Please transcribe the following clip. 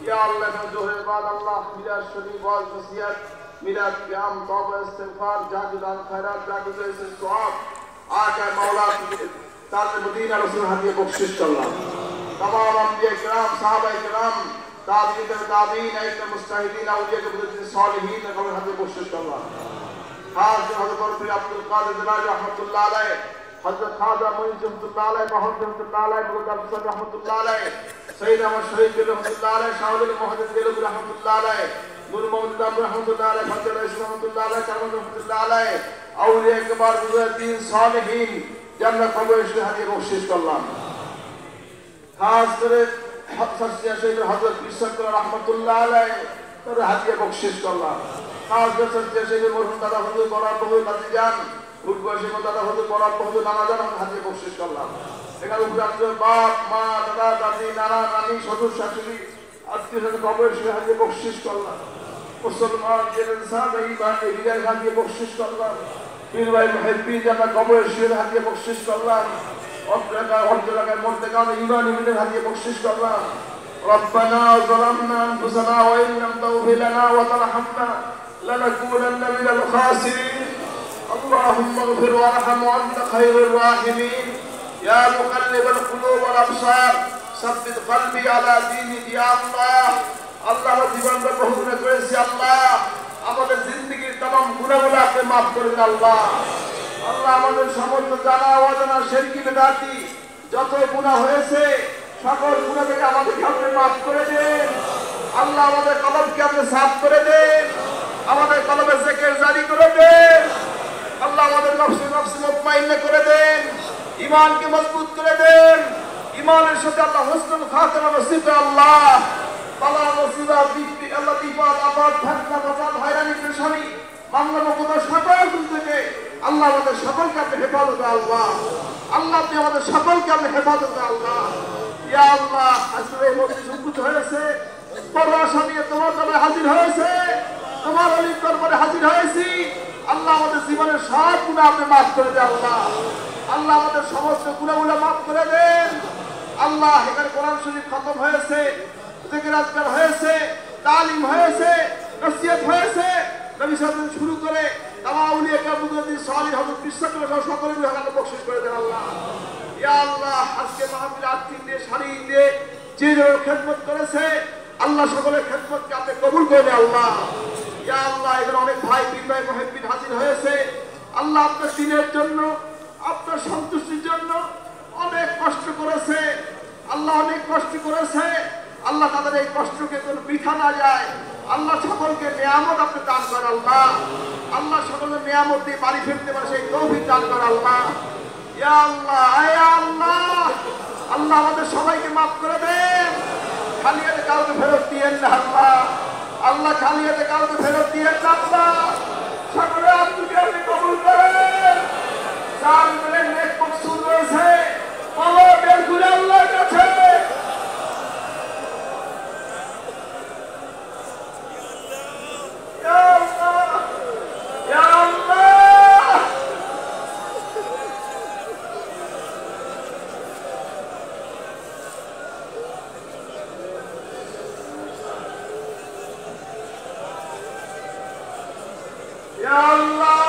या अल्लाह का जोहर बाद अल्लाह मिलाद शरीफ वाज नसीहत मिलाद क़याम तौबा इस्तिग़फ़ार जागदान खैरात जागदे से सवाब आका मौला ताज़ मदीना रसूल हदिया बख्शिश अल्लाह तमाम अंबिया किराम सहाबा किराम ताबीन ताबीन ऐसे मुस्ताहिदीन औलिया के बुजुर्ग सालिहीन ने कबूल हदिया बख्शिश अल्लाह खास हज़रत अब्दुल कादिर जिलानी रहमतुल्लाह अलैह हज़रत खाजा मोइन रहमतुल्लाह अलैह मोहम्मद रहमतुल्लाह अलैह मुगद्दर सद रहमतुल्लाह अलैह सैयद अहमद शरीफ रहमतुल्लाह अलैह शाहुल मोहम्मद दिल रहमतुल्लाह अलैह नूर मोहम्मद रहमतुल्लाह अलैह फजल रहमतुल्लाह अलैह करम रहमतुल्लाह अलैह औलिया किबार बुजुर्गीन सालिहीन जन्नत कबूल हदिया बख्शिश अल्लाह खास करे सच्चे शेख हज़रत इशक रहमतुल्लाह अलैह तर हदिया बख्शिश अल्लाह खास कर सच्चे शेख मरहूम दादा हुजूर बड़ा बहुत काजी जान उर्वशी को दादा हुजूर बड़ा बहुत नाना जान हदिया बख्शिश अल्लाह এখানে উপরাজ্য বাপ মা দাদা দাদি নানা নানি শ্বশুর শাশুড়ি আত্মীয় স্বজন কবর শিখে হাজিয়ে বকশিশ করলাম মুসলমান জেনের সাথে এই বাণী হৃদয় হাজিয়ে বকশিশ করলাম পীর ভাই মুহিব্বি যারা কবর শিখে হাজিয়ে বকশিশ করলাম অর্ধের মধ্যে কারণে ইমান ইমিনের হাজিয়ে বকশিশ করলাম ربنا ظلمنا انفسنا وان لم تغفر لنا وترحمنا لنكونن من الخاسرين اللهم اغفر وارحم وانت خير الراحمين يا مقلب القلوب والابصار ثبت قلبي على دينك يا الله আল্লাহ জীবনকে বহু করেছি আল্লাহ আমাদের জিন্দেগীর तमाम গুনাহগুলো আপনি maaf করে দিন আল্লাহ আল্লাহ আমাদের সমস্ত জানা অজানা শিরকি বিদআতি যত গুনাহ হয়েছে সকল গুনাহ থেকে আমাদেরকে আপনি maaf করে দেন আল্লাহ আমাদের কলবকে আপনি সাফ করে দেন আমাদের কলবে জিকির জারি করে দেন আল্লাহ আমাদের নফস মুতমাইন্না করে দেন ईमान के मजबूत कर दें ईमान से अल्लाह हुस्नुल खातिमा नसीब अल्लाह बला मुसीबत बिपत्ति अल्लाह विपद आपद फतना फसाद हैरानी परेशानी मामला मुकद्दमा সকল থেকে আল্লাহ আমাদের সকলকে আপনি হেফাজত আল্লাহ আল্লাহ আপনি আমাদের সকলকে আপনি হেফাজত আল্লাহ ইয়া আল্লাহ আজকে এই মজলিস উপস্থিত হয়েছে পরআশা নিয়ে তোমার দরবারে হাজির হয়েছে তোমার ওলির দরবারে হাজির হয়েছি আল্লাহ আমাদের জীবনের সব গুনাহ আপনি maaf করে দেন আল্লাহ আল্লাহ আমাদের সমস্ত গুনাহগুলো maaf করে দেন আল্লাহ এখানে কোরআন শরীফ খতম হয়েছে জিকির আজকার হয়েছে তালিম হয়েছে নসিহত হয়েছে নবী সাল্লাল্লাহু আলাইহি শুরু করে তামাম আউলিয়া কেরামুদ্দিন সালিহ হযরত বিশ্বাসের সকলের রহমত বখশিশ করে দেন আল্লাহ ইয়া আল্লাহ আজকে মাহফিল আত্মীয় দিয়ে শাড়ি দিয়ে যে খেদমত করেছে আল্লাহ সকলের খেদমতকে আপনি কবুল করে নেন আল্লাহ ইয়া আল্লাহ এখানে অনেক ভাই পীর ভাই মুহিব্বিন হাজির হয়েছে আল্লাহ আপনার দ্বীনের জন্য আপনার সন্তুষ্টির জন্য অনেক কষ্ট করেছে আল্লাহ অনেক কষ্ট করেছে আল্লাহ তাদের এই কষ্টকে কোনো বৃথা না যায় আল্লাহ সকলকে নিয়ামত আপনি দান করেন আল্লাহ আল্লাহ সকলের নিয়ামত দিয়ে বাড়ি ফিরতে পারে সেই তৌফিক দান করেন আল্লাহ ইয়া আল্লাহ ইয়া আল্লাহ আল্লাহ আমাদের সবাইকে maaf করে দেন খালি হাতে কাউকে ফেরত দিয়েন না আল্লাহ আল্লাহ খালি হাতে কাউকে ফেরত দিয়েন না আল্লাহ সকলে আপনি কবুল করেন চার মিলে নেক মকসুদ রয়েছে বলো বের করে আল্লাহর কাছে ইয়া আল্লাহ ইয়া আল্লাহ ইয়া আল্লাহ